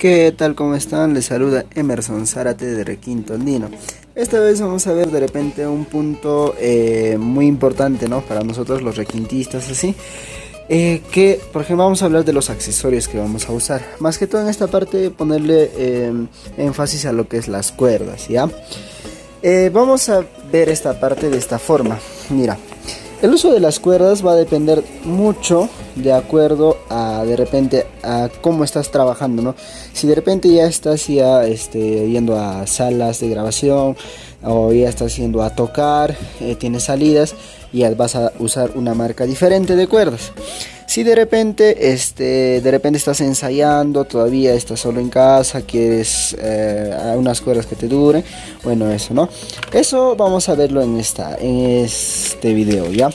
¿Qué tal? ¿Cómo están? Les saluda Emerson Zárate de Requinto Andino. Esta vez vamos a ver de repente un punto muy importante, ¿no? Para nosotros los requintistas, así. Que, por ejemplo, vamos a hablar de los accesorios que vamos a usar. Más que todo en esta parte ponerle énfasis a lo que es las cuerdas, ¿ya? Vamos a ver esta parte de esta forma. Mira. El uso de las cuerdas va a depender mucho de acuerdo a de repente a cómo estás trabajando, ¿no? Si de repente ya estás yendo a salas de grabación o ya estás yendo a tocar, tienes salidas y ya vas a usar una marca diferente de cuerdas. Si de repente estás ensayando, todavía estás solo en casa, quieres unas cuerdas que te duren, bueno, eso, ¿no? Eso vamos a verlo en este video, ¿ya?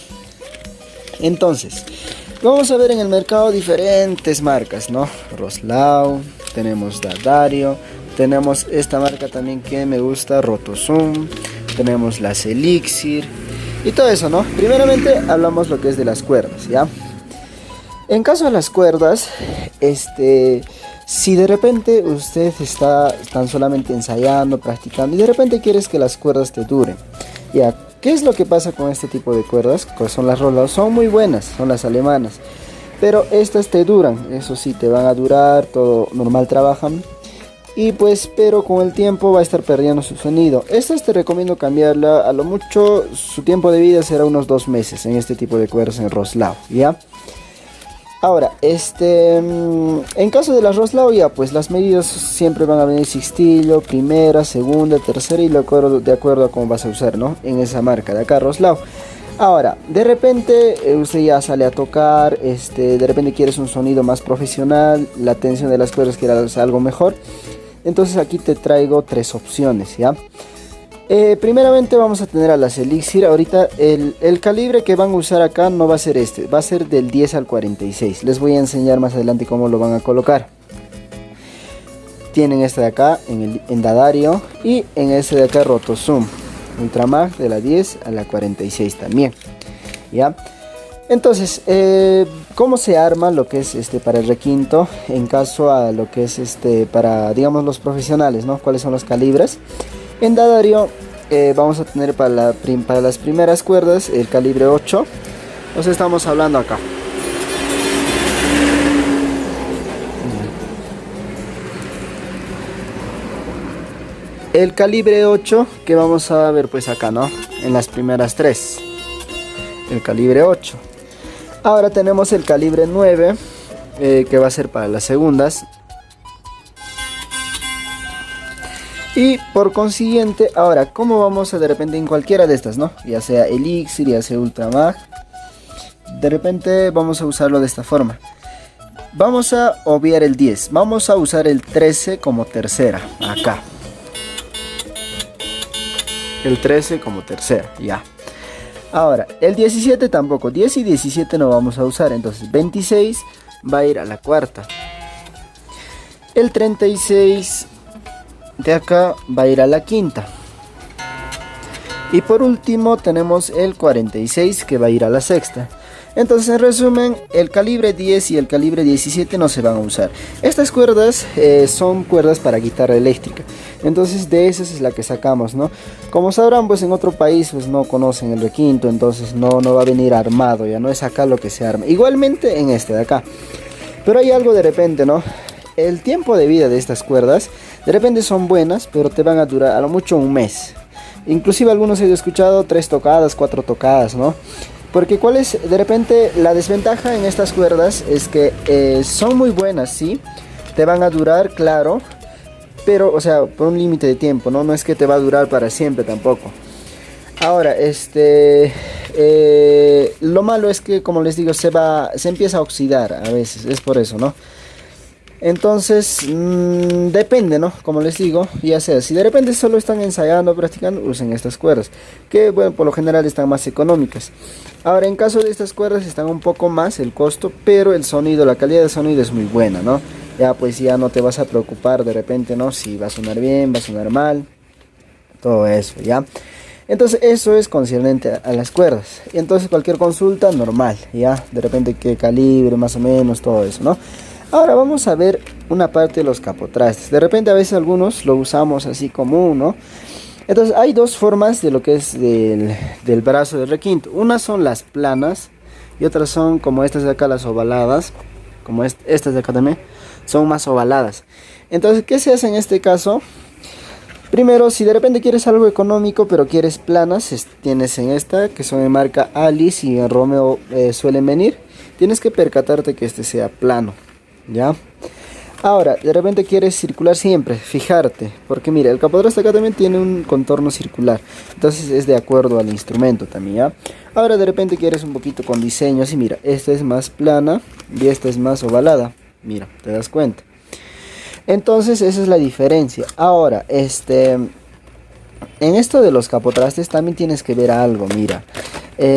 Entonces, vamos a ver en el mercado diferentes marcas, ¿no? Roslau, tenemos D'Addario, tenemos esta marca también que me gusta, Rotosum, tenemos las Elixir y todo eso, ¿no? Primeramente hablamos lo que es de las cuerdas, ¿ya? En caso de las cuerdas, si de repente usted está tan solamente ensayando, practicando y de repente quieres que las cuerdas te duren, ya, ¿qué es lo que pasa con este tipo de cuerdas? Pues son las Roslau, son muy buenas, son las alemanas, pero estas te duran, eso sí, te van a durar, todo normal trabajan, y pues, pero con el tiempo va a estar perdiendo su sonido. Estas te recomiendo cambiarla, a lo mucho su tiempo de vida será unos 2 meses en este tipo de cuerdas en Roslau, ¿ya? Ahora, en caso de las Roslau, ya pues las medidas siempre van a venir sistilo, primera, segunda, tercera y de acuerdo a cómo vas a usar, ¿no? En esa marca de acá, Roslau. Ahora, de repente usted ya sale a tocar, de repente quieres un sonido más profesional, la tensión de las cuerdas quieras algo mejor. Entonces aquí te traigo 3 opciones, ¿ya? Primeramente vamos a tener a las Elixir. Ahorita el calibre que van a usar acá no va a ser va a ser del 10 al 46. Les voy a enseñar más adelante cómo lo van a colocar. Tienen este de acá en D'Addario y en este de acá Rotosum Ultramag de la 10 a la 46 también, ¿ya? Entonces, ¿cómo se arma lo que es para el requinto en caso a lo que es para, digamos, los profesionales, ¿no? ¿Cuáles son los calibres? En D'Addario vamos a tener para las primeras cuerdas el calibre 8. Nos estamos hablando acá. El calibre 8 que vamos a ver pues acá, ¿no? En las primeras 3. El calibre 8. Ahora tenemos el calibre 9 que va a ser para las segundas. Y por consiguiente, ahora, ¿cómo vamos a de repente en cualquiera de estas, no? Ya sea Elixir, ya sea Ultramag. De repente vamos a usarlo de esta forma. Vamos a obviar el 10. Vamos a usar el 13 como tercera, acá. El 13 como tercera, ya. Ahora, el 17 tampoco. 10 y 17 no vamos a usar. Entonces, 26 va a ir a la cuarta. El 36... de acá va a ir a la quinta. Y por último tenemos el 46 que va a ir a la sexta. Entonces, en resumen, el calibre 10 y el calibre 17 no se van a usar. Estas cuerdas son cuerdas para guitarra eléctrica. Entonces de esas es la que sacamos, ¿no? Como sabrán, pues en otro país pues no conocen el requinto, entonces no va a venir armado, ya no es acá lo que se arma. Igualmente en este de acá. Pero hay algo de repente, ¿no? El tiempo de vida de estas cuerdas de repente son buenas, pero te van a durar a lo mucho un mes. Inclusive algunos he escuchado 3 tocadas, 4 tocadas, ¿no? Porque cuál es de repente la desventaja en estas cuerdas es que son muy buenas, sí, te van a durar, claro, pero o sea, por un límite de tiempo, ¿no? No es que te va a durar para siempre tampoco. Ahora, lo malo es que, como les digo, se empieza a oxidar a veces, es por eso, ¿no? Entonces, depende, ¿no? Como les digo, ya sea, si de repente solo están ensayando, practicando, usen estas cuerdas, que bueno, por lo general están más económicas. Ahora, en caso de estas cuerdas están un poco más el costo, pero el sonido, la calidad de sonido es muy buena, ¿no? Ya pues ya no te vas a preocupar de repente, ¿no? Si va a sonar bien, va a sonar mal, todo eso, ¿ya? Entonces eso es concerniente a las cuerdas. Y entonces cualquier consulta normal, ¿ya? De repente qué calibre, más o menos, todo eso, ¿no? Ahora vamos a ver una parte de los capotrastes. De repente a veces algunos lo usamos así como uno. Entonces hay dos formas de lo que es del brazo del requinto. Unas son las planas y otras son como estas de acá, las ovaladas. Como estas de acá también son más ovaladas. Entonces, ¿qué se hace en este caso? Primero, si de repente quieres algo económico pero quieres planas, tienes en esta que son de marca Alice y en Romeo suelen venir. Tienes que percatarte que este sea plano, ¿ya? Ahora, de repente quieres circular siempre, fijarte, porque mira, el capotraste acá también tiene un contorno circular, entonces es de acuerdo al instrumento también, ¿ya? Ahora de repente quieres un poquito con diseño, así mira, esta es más plana y esta es más ovalada, mira, te das cuenta. Entonces esa es la diferencia. Ahora, en esto de los capotrastes también tienes que ver algo, mira.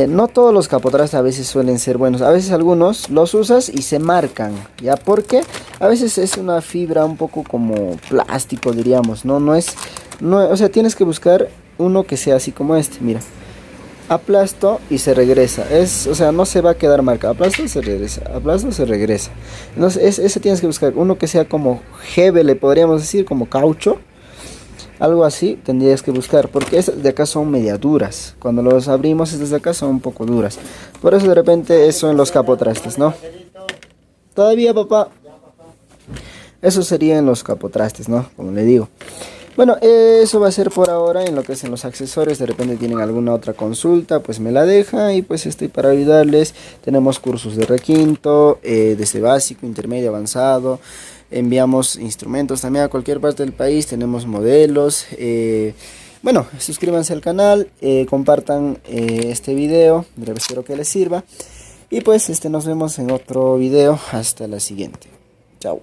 No todos los capotrastes a veces suelen ser buenos. A veces algunos los usas y se marcan, ¿ya? Porque a veces es una fibra un poco como plástico, diríamos, ¿no? O sea, tienes que buscar uno que sea así como este, mira. Aplasto y se regresa. O sea, no se va a quedar marcado. Aplasto, se regresa. Aplasto, se regresa. Entonces, ese tienes que buscar. Uno que sea como jeve, le podríamos decir, como caucho. Algo así tendrías que buscar. Porque estas de acá son media duras. Cuando los abrimos, estas de acá son un poco duras. Por eso de repente eso en los capotrastes, ¿no? Todavía, papá. Eso sería en los capotrastes, ¿no? Como le digo. Bueno, eso va a ser por ahora en lo que es en los accesorios. De repente tienen alguna otra consulta, pues me la deja y pues estoy para ayudarles. Tenemos cursos de requinto, desde básico, intermedio, avanzado. Enviamos instrumentos también a cualquier parte del país. Tenemos modelos. Bueno, suscríbanse al canal, compartan este video. Espero que les sirva. Y pues nos vemos en otro video. Hasta la siguiente. Chao.